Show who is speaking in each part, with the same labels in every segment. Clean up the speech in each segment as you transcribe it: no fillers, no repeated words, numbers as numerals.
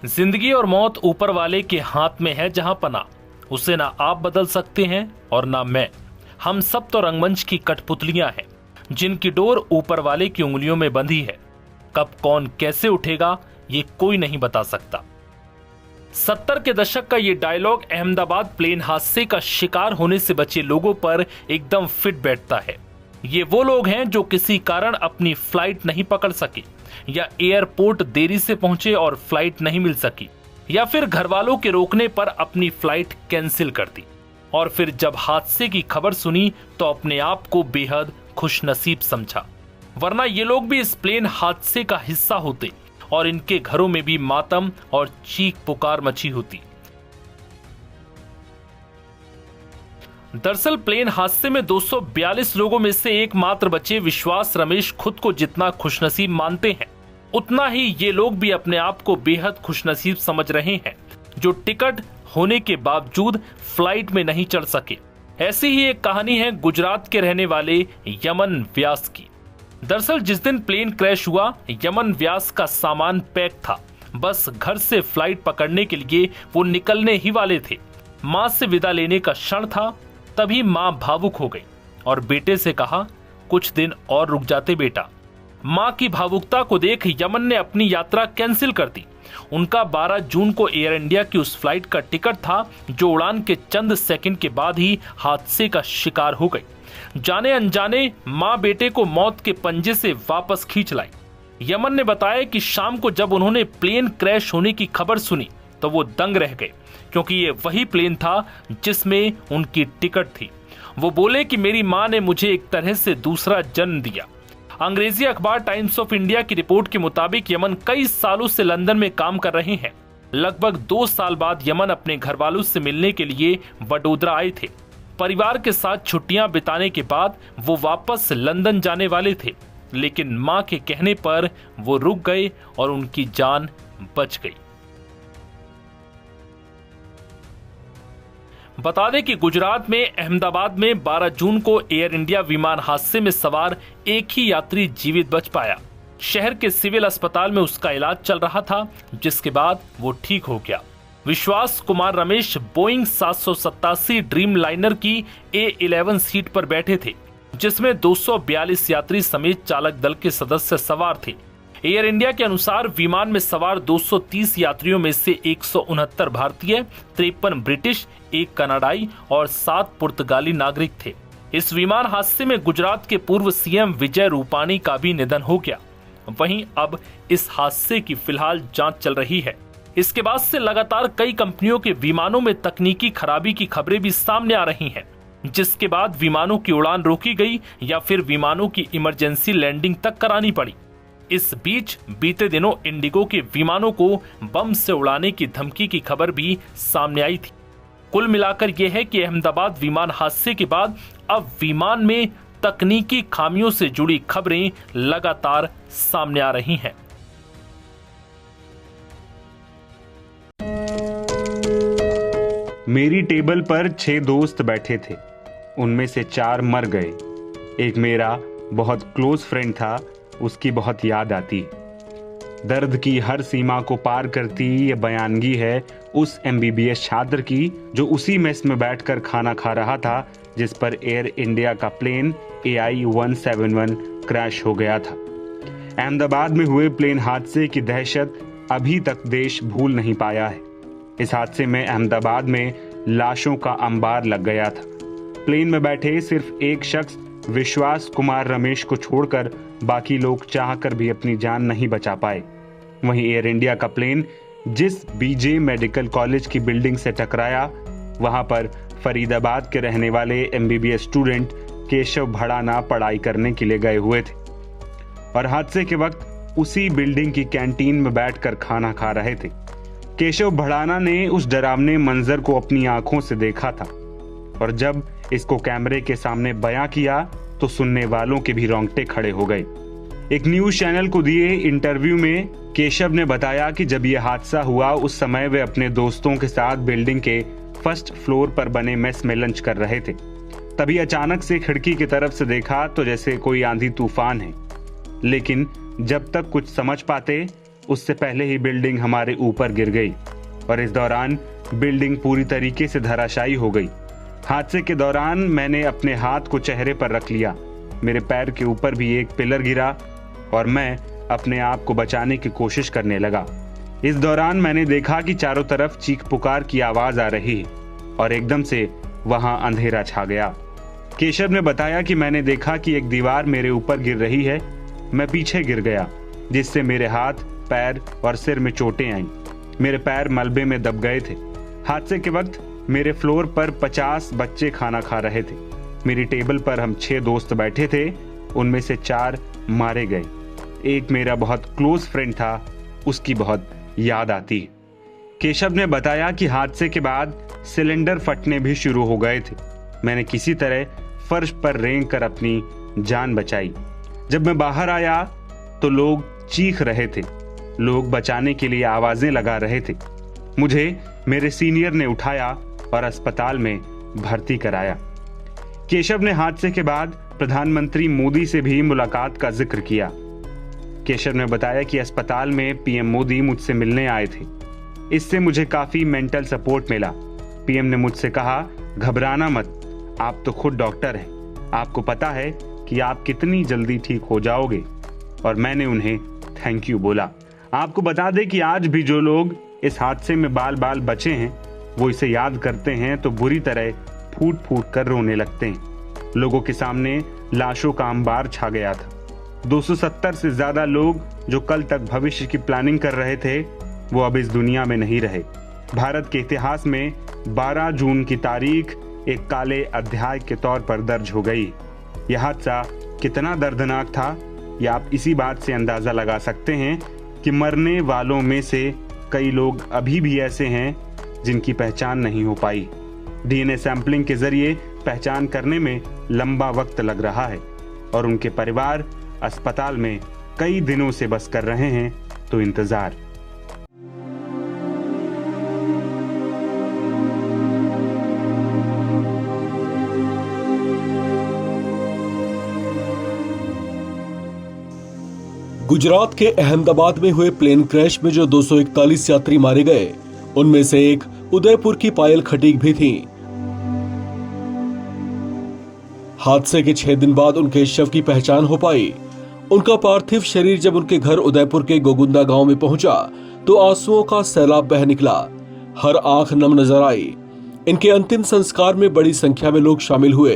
Speaker 1: जिंदगी और मौत ऊपर वाले के हाथ में है जहां पना, उसे ना आप बदल सकते हैं और ना मैं। हम सब तो रंगमंच की कठपुतलियां हैं जिनकी डोर ऊपर वाले की उंगलियों में बंधी है। कब कौन कैसे उठेगा ये कोई नहीं बता सकता। 70 के दशक का ये डायलॉग अहमदाबाद प्लेन हादसे का शिकार होने से बचे लोगों पर एकदम फिट बैठता है। ये वो लोग हैं जो किसी कारण अपनी फ्लाइट नहीं पकड़ सके, या एयरपोर्ट देरी से पहुंचे और फ्लाइट नहीं मिल सकी, या फिर घर वालों के रोकने पर अपनी फ्लाइट कैंसिल कर दी, और फिर जब हादसे की खबर सुनी तो अपने आप को बेहद खुशनसीब समझा। वरना ये लोग भी इस प्लेन हादसे का हिस्सा होते और इनके घरों में भी मातम और चीख पुकार मची होती। दरअसल प्लेन हादसे में 242 लोगों में से एकमात्र बचे विश्वास रमेश खुद को जितना खुशनसीब मानते हैं, उतना ही ये लोग भी अपने आप को बेहद खुशनसीब समझ रहे हैं जो टिकट होने के बावजूद फ्लाइट में नहीं चढ़ सके। ऐसी ही एक कहानी है गुजरात के रहने वाले यमन व्यास की। दरअसल जिस दिन प्लेन क्रैश हुआ, यमन व्यास का सामान पैक था। बस घर से फ्लाइट पकड़ने के लिए वो निकलने ही वाले थे। मां से विदा लेने का क्षण था, तभी मां भावुक हो गई और बेटे से कहा, कुछ दिन और रुक जाते बेटा। मां की भावुकता को देख यमन ने अपनी यात्रा कैंसिल कर दी। उनका 12 जून को एयर इंडिया की उस फ्लाइट का टिकट था जो उड़ान के चंद सेकंड के बाद ही हादसे का शिकार हो गई। जाने अनजाने मां बेटे को मौत के पंजे से वापस खींच लाई। यमन ने बताया कि शाम को जब उन्होंने प्लेन क्रैश होने की खबर सुनी तो वो दंग रह गए, क्योंकि ये वही प्लेन था जिसमें उनकी टिकट थी। वो बोले कि मेरी मां ने मुझे एक तरह से दूसरा जन्म दिया। अंग्रेजी अखबार टाइम्स ऑफ इंडिया की रिपोर्ट के मुताबिक यमन कई सालों से लंदन में काम कर रहे हैं। लगभग 2 साल बाद यमन अपने घर वालों से मिलने के लिए वडोदरा आए थे। परिवार के साथ छुट्टियां बिताने के बाद वो वापस लंदन जाने वाले थे, लेकिन मां के कहने पर वो रुक गए और उनकी जान बच गई। बता दें कि गुजरात में अहमदाबाद में 12 जून को एयर इंडिया विमान हादसे में सवार एक ही यात्री जीवित बच पाया। शहर के सिविल अस्पताल में उसका इलाज चल रहा था, जिसके बाद वो ठीक हो गया। विश्वास Kumar Ramesh Boeing 787 dream liner की A11 सीट पर बैठे थे, जिसमें 242 यात्री समेत चालक दल के सदस्य सवार थे। एयर इंडिया के अनुसार विमान में सवार 230 यात्रियों में से 169 भारतीय, 53 ब्रिटिश, 1 कनाडाई और 7 पुर्तगाली नागरिक थे। इस विमान हादसे में गुजरात के पूर्व सीएम विजय रूपाणी का भी निधन हो गया। वहीं अब इस हादसे की फिलहाल जांच चल रही है। इसके बाद से लगातार कई कंपनियों के विमानों में तकनीकी खराबी की खबरें भी सामने आ रही हैं, जिसके बाद विमानों की उड़ान रोकी गई या फिर विमानों की इमरजेंसी लैंडिंग तक करानी पड़ी। इस बीच बीते दिनों इंडिगो के विमानों को बम से उड़ाने की धमकी की खबर भी सामने आई थी। कुल मिलाकर यह है कि अहमदाबाद विमान हादसे के बाद अब विमान में तकनीकी खामियों से जुड़ी खबरें लगातार सामने आ रही हैं।
Speaker 2: मेरी टेबल पर 6 दोस्त बैठे थे, उनमें से 4 मर गए। एक मेरा बहुत क्लोज फ्रेंड था, उसकी बहुत याद आती। दर्द की हर सीमा को पार करती ये बयानगी है उस MBBS छात्र की जो उसी मेस में बैठकर खाना खा रहा था जिस पर एयर इंडिया का प्लेन AI-171 क्रैश हो गया था। अहमदाबाद में हुए प्लेन हादसे की दहशत अभी तक देश भूल नहीं पाया है। इस हादसे में अहमदाबाद में लाशों का अंबार लग गया था। प्लेन में बैठे सिर्फ एक शख्स विश्वास कुमार रमेश को छोड़कर बाकी लोग चाहकर भी अपनी जान नहीं बचा पाए। वहीं एयर इंडिया का प्लेन जिस BJ मेडिकल कॉलेज की बिल्डिंग से टकराया, वहां पर फरीदाबाद के रहने वाले MBBS स्टूडेंट केशव भड़ाना पढ़ाई करने के लिए गए हुए थे और हादसे के वक्त उसी बिल्डिंग की कैंटीन में बैठकर खाना खा रहे थे। केशव भड़ाना ने उस डरावने मंजर को अपनी आंखों से देखा था और जब इसको कैमरे के सामने बयां किया तो सुनने वालों के भी रोंगटे खड़े हो गए। एक न्यूज चैनल को दिए इंटरव्यू में केशव ने बताया कि जब यह हादसा हुआ उस समय वे अपने दोस्तों के साथ बिल्डिंग के फर्स्ट फ्लोर पर बने मेस में लंच कर रहे थे। तभी अचानक से खिड़की की तरफ से देखा तो जैसे कोई आंधी तूफान है, लेकिन जब तक कुछ समझ पाते उससे पहले ही बिल्डिंग हमारे ऊपर गिर गई और इस दौरान बिल्डिंग पूरी तरीके से धराशायी हो गई। हादसे के दौरान मैंने अपने हाथ को चेहरे पर रख लिया। मेरे पैर के ऊपर भी एक पिलर गिरा और मैं अपने आप को बचाने की कोशिश करने लगा। इस दौरान मैंने देखा कि चारों तरफ चीख पुकार की आवाज आ रही है और एकदम से वहां अंधेरा छा गया। केशव ने बताया कि मैंने देखा कि एक दीवार मेरे ऊपर गिर रही है। मैं पीछे गिर गया, जिससे मेरे हाथ, पैर और सिर में चोटें आईं। मेरे पैर मलबे में दब गए थे। हादसे के वक्त मेरे फ्लोर पर 50 बच्चे खाना खा रहे थे। मेरी टेबल पर हम 6 दोस्त बैठे थे, उनमें से 4 मारे गए। एक मेरा बहुत क्लोज फ्रेंड था, उसकी बहुत याद आती। केशव ने बताया कि हादसे के बाद सिलेंडर फटने भी शुरू हो गए थे। मैंने किसी तरह फर्श पर रेंग कर अपनी जान बचाई। जब मैं बाहर आया तो लोग चीख रहे थे, लोग बचाने के लिए आवाजें लगा रहे थे। मुझे मेरे सीनियर ने उठाया और अस्पताल में भर्ती कराया। केशव ने हादसे के बाद प्रधानमंत्री मोदी से भी मुलाकात का जिक्र किया। केशव ने बताया कि अस्पताल में पीएम मोदी मुझसे मिलने आए थे। इससे मुझे काफी मेंटल सपोर्ट मिला। पीएम ने मुझसे कहा, घबराना मत, आप तो खुद डॉक्टर हैं, आपको पता है कि आप कितनी जल्दी ठीक हो जाओगे। और मैंने उन्हें थैंक यू बोला। आपको बता दें कि आज भी जो लोग इस हादसे में बाल बाल बचे हैं, वो इसे याद करते हैं तो बुरी तरह फूट फूट कर रोने लगते हैं। लोगों के सामने लाशों का अंबार छा गया था। 270 से ज्यादा लोग जो कल तक भविष्य की प्लानिंग कर रहे थे, वो अब इस दुनिया में नहीं रहे। भारत के इतिहास में 12 जून की तारीख एक काले अध्याय के तौर पर दर्ज हो गई। यह हादसा कितना दर्दनाक था, यह आप इसी बात से अंदाजा लगा सकते हैं कि मरने वालों में से कई लोग अभी भी ऐसे हैं जिनकी पहचान नहीं हो पाई। डीएनए सैंपलिंग के जरिए पहचान करने में लंबा वक्त लग रहा है और उनके परिवार अस्पताल में कई दिनों से बस कर रहे हैं तो इंतजार।
Speaker 3: गुजरात के अहमदाबाद में हुए प्लेन क्रैश में जो 241 यात्री मारे गए, उनमें से एक उदयपुर की पायल खटीक भी थी। हादसे के 6 दिन बाद उनके शव की पहचान हो पाई। उनका पार्थिव शरीर जब उनके घर उदयपुर के गोगुंदा गांव में पहुंचा तो आंसुओं का सैलाब बह निकला। हर आंख नम नजर आई। इनके अंतिम संस्कार में बड़ी संख्या में लोग शामिल हुए।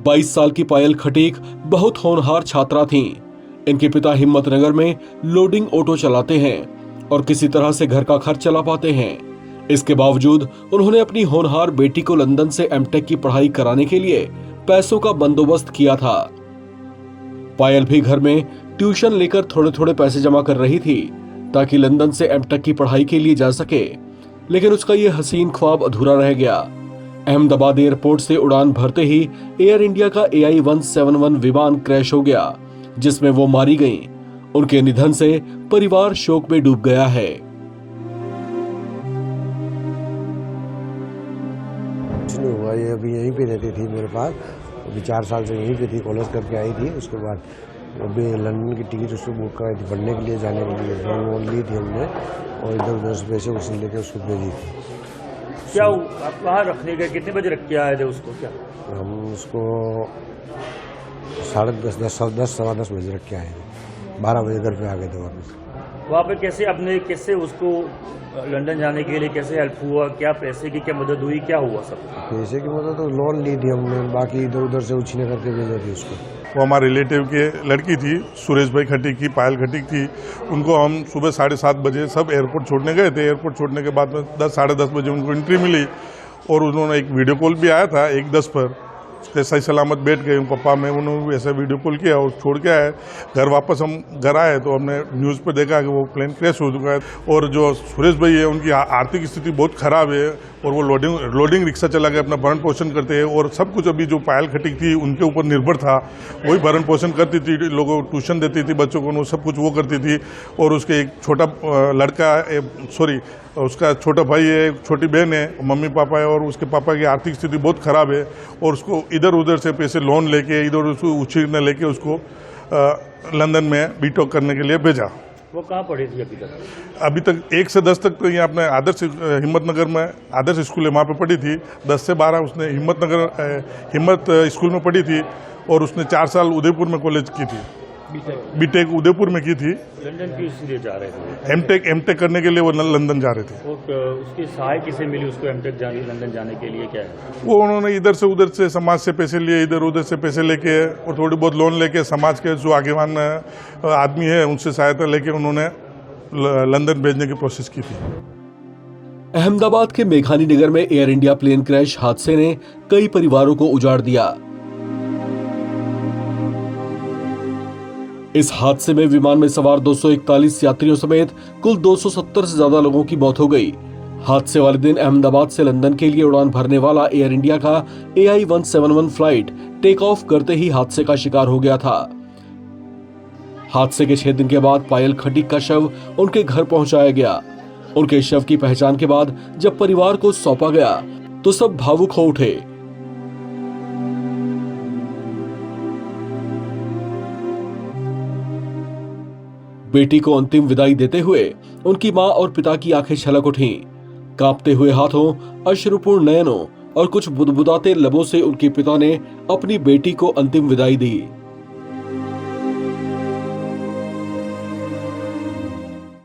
Speaker 3: बाईस साल की पायल खटीक बहुत होनहार छात्रा थीं। इनके पिता हिम्मतनगर में लोडिंग ऑटो चलाते हैं और किसी तरह से घर का खर्च चला पाते हैं। इसके बावजूद उन्होंने अपनी होनहार बेटी को लंदन से एमटेक की पढ़ाई कराने के लिए पैसों का बंदोबस्त किया था। पायल भी घर में ट्यूशन लेकर थोड़े थोड़े पैसे जमा कर रही थी ताकि लंदन से एमटेक की पढ़ाई के लिए जा सके, लेकिन उसका ये हसीन ख्वाब अधूरा रह गया। अहमदाबाद एयरपोर्ट से उड़ान भरते ही एयर इंडिया का AI-171 विमान क्रैश हो गया, जिसमें वो मारी गईं। उनके निधन से परिवार शोक में डूब गया है।
Speaker 4: कुछ नहीं हुआ, ये अभी यहीं पे रहती थी मेरे पास। अभी 4 साल से यहीं पे थी, कॉलेज करके आई थी। उसके बाद अभी लंदन की टिकट उसको बुक कराई थी पढ़ने के लिए, जाने के लिए लोन ली थी हमने और इधर उधर से पैसे उसे लेके उसको भेजी थी।
Speaker 5: क्या आप कहाँ रखने गए, कितने बजे रख के आए थे उसको? क्या
Speaker 4: हम उसको 10:30 सवा 10 बजे रख के आए थे। 12 बजे घर पे आ गए थे वापस।
Speaker 5: वहाँ पे कैसे उसको लंदन जाने के लिए कैसे हेल्प हुआ? क्या पैसे की क्या मदद हुई, क्या हुआ सब?
Speaker 4: पैसे की मदद तो लोन ली थी हमने, बाकी इधर उधर से उछीने करके भेजा थी उसको।
Speaker 6: वो हमारे रिलेटिव के लड़की थी, सुरेश भाई खटीक की, पायल खटीक थी। उनको हम सुबह 7:30 बजे सब एयरपोर्ट छोड़ने गए थे। एयरपोर्ट छोड़ने के बाद में 10 साढ़े 10 बजे उनको एंट्री मिली और उन्होंने एक वीडियो कॉल भी आया था 1:10 पर। सही सलामत बैठ गए पप्पा में, उन्होंने भी ऐसा वीडियो कॉल किया और छोड़ के आए। घर वापस हम घर आए तो हमने न्यूज़ पर देखा कि वो प्लेन क्रैश हो चुका है और जो सुरेश भाई है उनकी आर्थिक स्थिति बहुत ख़राब है और वो लोडिंग रिक्शा चला के अपना भरण पोषण करते हैं और सब कुछ अभी जो पायल खटीक थी उनके ऊपर निर्भर था, वही भरण पोषण करती थी, लोगों को ट्यूशन देती थी, बच्चों को सब कुछ वो करती थी। और उसके एक छोटा लड़का उसका छोटा भाई है, छोटी बहन है, मम्मी पापा है और उसके पापा की आर्थिक स्थिति बहुत ख़राब है और उसको इधर उधर से पैसे लोन लेके इधर उसको उछीरने लेके उसको लंदन में बीटेक करने के लिए भेजा।
Speaker 5: वो कहाँ पढ़ी थी
Speaker 6: अभी तक 1 से 10 तक तो ये अपने आदर्श हिम्मतनगर में आदर्श स्कूल है, वहाँ पे पढ़ी थी। 10 से 12 उसने हिम्मत स्कूल में पढ़ी थी और उसने 4 साल उदयपुर में कॉलेज की थी, बीटेक उदयपुर में की थी।
Speaker 5: लंदन की इसलिए जा रहे थे?
Speaker 6: एमटेक करने के लिए वो लंदन जा रहे थे।
Speaker 5: और उसकी सहाय किसे मिली उसको एमटेक लंदन जाने के लिए? क्या है
Speaker 6: वो उन्होंने इधर से उधर से समाज से पैसे लिए, इधर उधर से पैसे लेके और थोड़ी बहुत लोन लेके समाज के जो आगेवान आदमी है उनसे सहायता लेके उन्होंने लंदन भेजने की कोशिश की थी।
Speaker 3: अहमदाबाद के मेघानी नगर में एयर इंडिया प्लेन क्रैश हादसे ने कई परिवारों को उजाड़ दिया। इस हादसे में विमान में सवार 241 यात्रियों समेत कुल 270 से ज्यादा लोगों की मौत हो गई। हादसे वाले दिन अहमदाबाद से लंदन के लिए उड़ान भरने वाला एयर इंडिया का AI-171 फ्लाइट टेक ऑफ करते ही हादसे का शिकार हो गया था। हादसे के 6 दिन के बाद पायल खटीक का शव उनके घर पहुंचाया गया। उनके शव की पहचान के बाद जब परिवार को सौंपा गया तो सब भावुक हो उठे। बेटी को अंतिम विदाई देते हुए उनकी मां और पिता की आंखें छलक उठीं। कांपते हुए हाथों, अश्रुपूर्ण नयनों और कुछ बुदबुदाते लबों से उनके पिता ने अपनी बेटी को अंतिम विदाई दी।